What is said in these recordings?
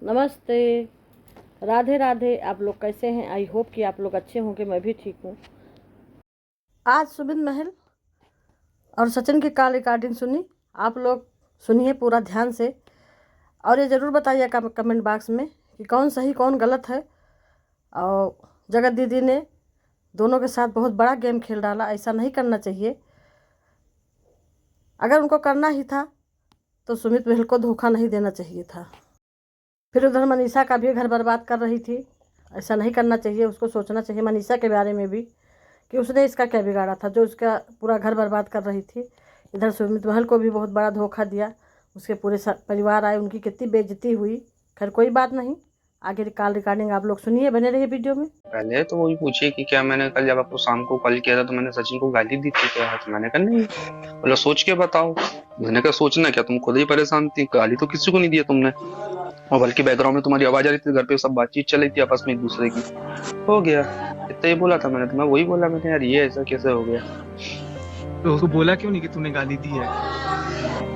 नमस्ते। राधे राधे। आप लोग कैसे हैं? आई होप कि आप लोग अच्छे होंगे। मैं भी ठीक हूँ। आज सुमित महल और सचिन की कॉल रिकॉर्डिंग सुनी। आप लोग सुनिए पूरा ध्यान से और ये ज़रूर बताइएगा कमेंट बॉक्स में कि कौन सही कौन गलत है। और जगत दीदी ने दोनों के साथ बहुत बड़ा गेम खेल डाला। ऐसा नहीं करना चाहिए। अगर उनको करना ही था तो सुमित महल को धोखा नहीं देना चाहिए था। फिर उधर मनीषा का भी घर बर्बाद कर रही थी। ऐसा नहीं करना चाहिए। उसको सोचना चाहिए मनीषा के बारे में भी कि उसने इसका क्या बिगाड़ा था जो उसका पूरा घर बर्बाद कर रही थी। इधर सुमित महल को भी बहुत बड़ा धोखा दिया। उसके पूरे परिवार आए, उनकी कितनी बेइज्जती हुई। खैर कोई बात नहीं, आगे कॉल रिकॉर्डिंग आप लोग सुनिए, बने रहिए वीडियो में। पहले तो वही पूछिए कि क्या मैंने कल जब आपको शाम को कॉल किया था तो मैंने सचिन को गाली दी थी क्या? तो मैंने कहा नहीं। बोला सोच के बताओ। मैंने कहा सोचना क्या, तुम खुद ही परेशान थी, गाली तो किसी को नहीं दिया तुमने। और बल्कि बैकग्राउंड में तुम्हारी आवाज आ रही थी, घर पे सब बातचीत चल रही थी आपस में एक दूसरे की। हो गया इतना ही बोला था मैंने। तो मैं वही बोला, मैंने यार ये ऐसा कैसे हो गया। तो उसको बोला क्यों नहीं कि तूने गाली दी है?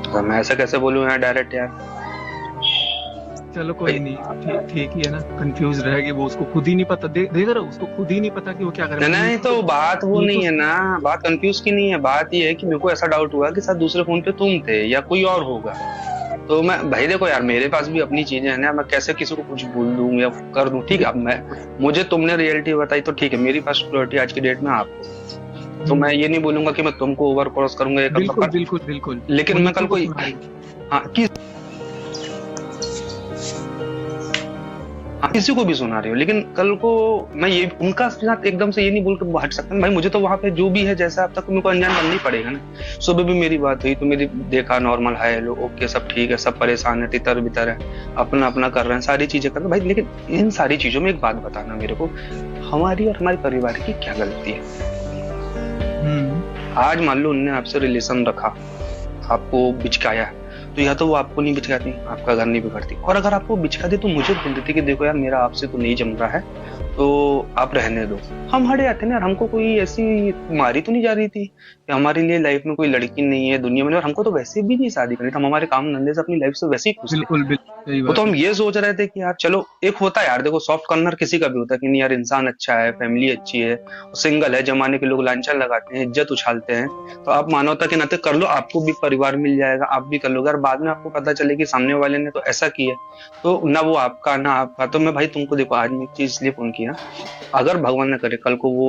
तो मैं ऐसा कैसे बोलूं यार डायरेक्ट यार। चलो कोई नहीं, ठीक ही है ना। कंफ्यूज रहेगी वो, उसको खुद ही नहीं पता। देख रहे हो, उसको खुद ही नहीं पता कि वो क्या कर रहा है। नहीं तो बात वो नहीं है ना, बात कंफ्यूज की नहीं है। बात ये है कि मेरे को ऐसा डाउट हुआ कि शायद दूसरे फोन पे तुम थे या कोई और होगा। तो मैं भाई देखो यार, मेरे पास भी अपनी चीजें हैं ना, मैं कैसे किसी को कुछ बोल दूं या कर दूं। ठीक है, अब मैं मुझे तुमने रियलिटी बताई तो ठीक है, मेरी फर्स्ट प्रायोरिटी आज की डेट में आप हो। तो मैं ये नहीं बोलूंगा कि मैं तुमको ओवर क्रॉस करूंगा ये बिल्कुल बिल्कुल बिल्कुल। लेकिन मैं कल को किसी को भी सुना रही हो, लेकिन कल को मैं ये उनका साथ एकदम से ये नहीं बोल के हट सकता भाई। मुझे तो वहां पे जो भी है जैसा अब तक मेरे को अनजान बनना ही पड़ेगा ना। सुबह भी मेरी बात हुई तो मेरी देखा नॉर्मल है, हेलो ओके सब ठीक है, सब परेशान है, तितर बितर है, अपना अपना कर रहे हैं, सारी चीजें कर रहे हैं भाई। लेकिन इन सारी चीजों में एक बात बताना मेरे को, हमारी और हमारे परिवार की क्या गलती है? आज मान लो उनने आपसे रिलेशन रखा, आपको बिचकाया, तो या तो वो आपको नहीं बिचकाती, आपका घर नहीं बिगड़ती। और अगर आपको बिचकाती तो मुझे बोल देती कि देखो यार मेरा आपसे तो नहीं जम रहा है, तो आप रहने दो। हम हट जाते ना यार। हमको कोई ऐसी मारी तो नहीं जा रही थी कि हमारे लिए लाइफ में कोई लड़की नहीं है दुनिया में, और हमको तो वैसे भी नहीं शादी करनी थी। हम हमारे काम धंधे से अपनी लाइफ से वैसे ही खुश थे। बिल्कुल सही वो बात तो हम है। ये सोच रहे थे कि यार चलो, एक होता है यार देखो, सॉफ्ट कॉर्नर किसी का भी होता है कि नहीं यार इंसान अच्छा है, फैमिली अच्छी है, सिंगल है, जमाने के लोग लांछन लगाते हैं, इज्जत उछालते हैं, तो आप मानवता के नाते कर लो, आपको भी परिवार मिल जाएगा, आप भी कर लो। अगर बाद में आपको पता चले कि सामने वाले ने तो ऐसा किया, तो ना वो आपका ना आपका। तो मैं भाई तुमको देखो, आज मैं एक चीज इसलिए फोन किया, अगर भगवान न करे कल को वो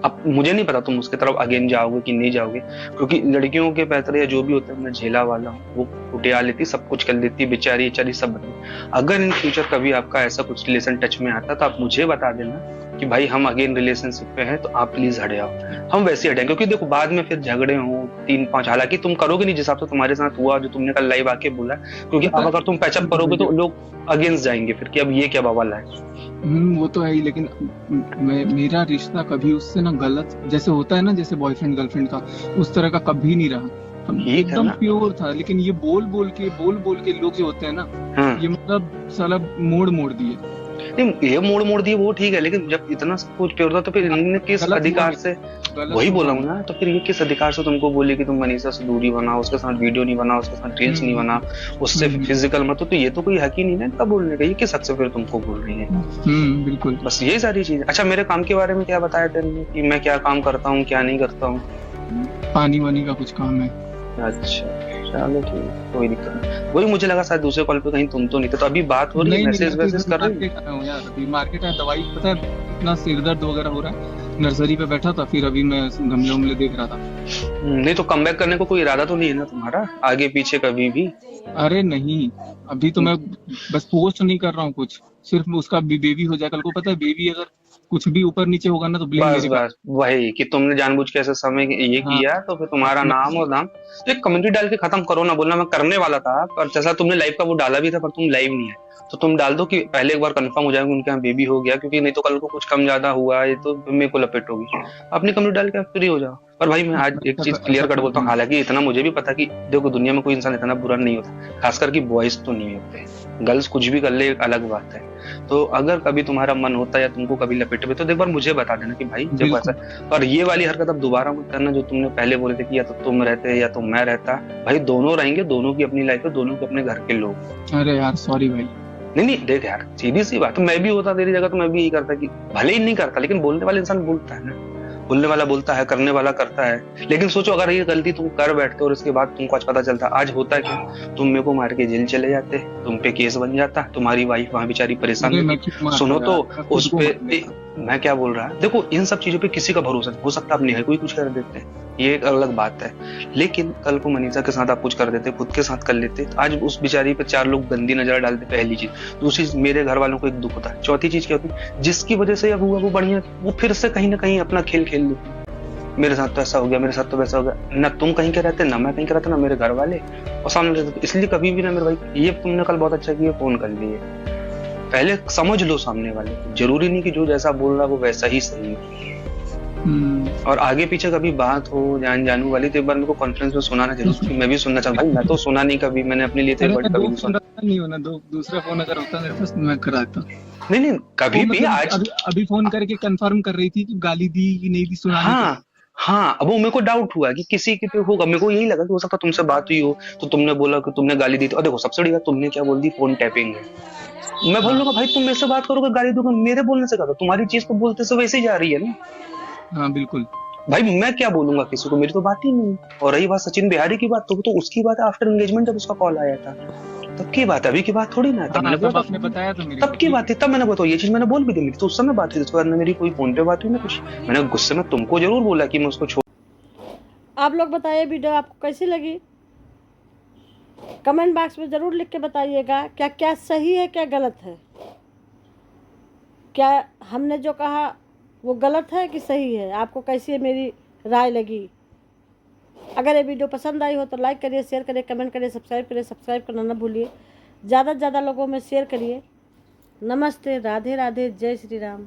अब मुझे नहीं पता तुम उसके तरफ अगेन जाओगे कि नहीं जाओगे, क्योंकि लड़कियों के पैतरे या जो भी होते हैं मैं झेला वाला हूँ। वो उठा लेती, सब कुछ कर देती, बेचारी बेचारी सब बदली। अगर इन फ्यूचर कभी आपका ऐसा कुछ रिलेशन टच में आता तो आप मुझे बता देना कि भाई हम अगेन रिलेशनशिप पे हैं, तो आप प्लीज हटे आओ। हम वैसे हटें, क्योंकि देखो बाद में फिर झगड़े हो 3-5, हालांकि तुम करोगे नहीं जिस हिसाब से तुम्हारे साथ हुआ, जो तुमने कल लाइव आके बोला, क्योंकि अब अगर तुम पैचअप करोगे तो लोग अगेंस्ट जाएंगे फिर कि अब ये क्या बवाल है। वो तो है ही, लेकिन मेरा रिश्ता कभी उससे ना गलत जैसे होता है ना, जैसे बॉयफ्रेंड गर्लफ्रेंड का, उस तरह का कभी नहीं रहा। हम एकदम प्योर था। लेकिन ये बोल बोल के लोग जो होते हैं ना, ये मतलब साला मोड़ दिए। नहीं ये मोड़ दिए वो ठीक है, लेकिन जब इतना सब कुछ प्योर था तो फिर इन्होंने किस अधिकार से, वही बोला हूँ ना, तो फिर ये किस अधिकार से तुमको बोले कि तुम मनीषा से दूरी बनाओ, उसके साथ वीडियो नहीं बनाओ, उसके साथ रील्स नहीं बनाओ, उससे फिजिकल मत। तो ये तो कोई हक ही नहीं ना इनका बोलने का, ये किस हक से फिर तुमको बोल रही है? बिल्कुल, बस यही सारी चीजें। अच्छा मेरे काम के बारे में क्या बताया तेरे कि मैं क्या काम करता हूँ क्या नहीं करता हूँ? पानी वानी का कुछ काम है। अच्छा चलो ठीक है, कोई दिक्कत नहीं। वही मुझे लगा शायद दूसरे कॉल पे कहीं तुम तो नहीं थे, तो अभी बात हो रही है, मैसेज वैसेज कर रहे हो यार? अभी मार्केट है, दवाई पता है इतना सिर दर्द वगैरह हो रहा है, नर्सरी पे बैठा था, फिर अभी मैं गमले देख रहा था। नहीं तो कमबैक करने को कोई इरादा तो नहीं है ना तुम्हारा आगे पीछे कभी भी? अरे नहीं, अभी तो मैं बस पोस्ट नहीं कर रहा हूँ कुछ, सिर्फ उसका बेबी हो जाए। कल को पता है बेबी अगर कुछ भी ऊपर नीचे होगा ना तो ब्लेम मेरे पे। बस वही कि तुमने जानबूझ के ऐसे समय ये किया, तो फिर तुम्हारा नाम और नाम। तो एक कमेंट्री डाल के खत्म करो ना, बोलना मैं करने वाला था, पर जैसा तुमने लाइव का वो डाला भी था पर तुम लाइव नहीं है, तो तुम डाल दो कि पहले एक बार कंफर्म हो जाएगा उनके यहाँ बेबी हो गया, क्योंकि नहीं तो कल को कुछ कम ज्यादा हुआ ये तो मेरे को लपेट होगी। अपनी कमेंटी डाल के फ्री हो जाओ। पर भाई मैं आज एक चीज क्लियर कट बोलता हूँ, हालांकि इतना मुझे भी पता कि देखो दुनिया में कोई इंसान इतना बुरा नहीं होता, खासकर कि बॉयज तो नहीं होते, गर्ल्स कुछ भी कर ले एक अलग बात है। तो अगर कभी तुम्हारा मन होता है या तुमको कभी लपेटे में, तो एक बार मुझे बता देना कि भाई जब ऐसा। और ये वाली हरकत अब दोबारा मत करना जो तुमने पहले बोले थे कि या तो तुम रहते या तो मैं रहता। भाई दोनों रहेंगे, दोनों की अपनी लाइफ है, दोनों के अपने घर के लोग। अरे यार सॉरी भाई। नहीं देख यार, सीधी सी बात, मैं भी होता तेरी जगह तो मैं भी यही करता कि भले ही नहीं करता, लेकिन बोलने वाला इंसान बोलता है ना, बोलने वाला बोलता है, करने वाला करता है। लेकिन सोचो अगर ये गलती तुम कर बैठते और इसके बाद तुमको आज पता चलता, आज होता क्या, तुम मेरे को मार के जेल चले जाते, तुम पे केस बन जाता, तुम्हारी वाइफ वहां बेचारी परेशान होती। सुनो तो उस पे मैं क्या बोल रहा है, देखो इन सब चीजों पे किसी का भरोसा नहीं हो सकता, आप नहीं कोई कुछ कर देते हैं, ये एक अलग बात है। लेकिन कल को मनीषा के साथ आप कुछ कर देते, खुद के साथ कर लेते, आज उस बेचारी पे 4 लोग गंदी नजर डालते, पहली चीज। दूसरी चीज, मेरे घर वालों को एक दुख होता है। चौथी चीज क्या होती, जिसकी वजह से अब हुआ वो बढ़िया, वो फिर से कहीं ना कहीं अपना खेल खेल लेती, मेरे साथ तो ऐसा हो गया, मेरे साथ तो वैसा हो गया, ना तुम कहीं के रहते, ना मैं कहीं के रहता, ना मेरे घर वाले, और सामने रहते। इसलिए कभी भी ना मेरे भाई, ये तुमने कल बहुत अच्छा किया फोन कर लिए, पहले समझ लो सामने वाले, जरूरी नहीं कि जो जैसा बोल रहा वो वैसा ही सही है। और आगे पीछे कभी बात हो जानू वाली तो एक बार मेरे को कॉन्फ्रेंस में सुनाना जरूर, क्योंकि मैं भी सुनना चाहता हूँ। मैं तो सुना नहीं कभी, मैंने अपने लिए तो एक वर्ड कभी नहीं सुना। नहीं होना, दूसरा फोन अगर होता मेरे पास मैं कराता। नहीं कभी भी। आज अभी फोन करके कंफर्म कर रही थी कि गाली दी कि नहीं दी, सुना। हाँ, अब वो मेरे को डाउट हुआ कि किसी के पे होगा, मेरे को यही लगा कि हो सकता तुमसे बात हुई हो तो तुमने बोला कि तुमने गाली दी थी। और देखो सबसे बड़ी बात तुमने क्या बोल दी, फोन टैपिंग है। मैं बोल लूंगा भाई तुम मेरे से बात करोगे गाली दूंगा, मेरे बोलने से कहा, तुम्हारी चीज तो बोलते से वैसे ही जा रही है ना। हाँ बिल्कुल भाई मैं क्या बोलूंगा किसी को, मेरी तो बात ही नहीं। और रही बात सचिन बिहारी की बात, तो उसकी बात आफ्टर एंगेजमेंट जब उसका कॉल आया था तब की बात है, अभी की बात थोड़ी ना। तब मैंने बोला, आपने बताया था, तब की बात थी, तब मैंने बताया ये चीज मैंने बोल भी दी, मेरी तो उस समय बात हुई, उसके बाद मेरी कोई फोन पे बात हुई ना कुछ। मैंने गुस्से में तुमको जरूर बोला कि मैं उसको छोड़। आप लोग बताइए वीडियो आपको कैसी लगी, कमेंट बॉक्स में ज़रूर लिख के बताइएगा। क्या क्या सही है, क्या गलत है, क्या हमने जो कहा वो गलत है कि सही है, आपको कैसी है मेरी राय लगी। अगर ये वीडियो पसंद आई हो तो लाइक करिए, शेयर करिए, कमेंट करिए, सब्सक्राइब करना ना भूलिए। ज़्यादा से ज़्यादा लोगों में शेयर करिए। नमस्ते, राधे राधे, जय श्री राम।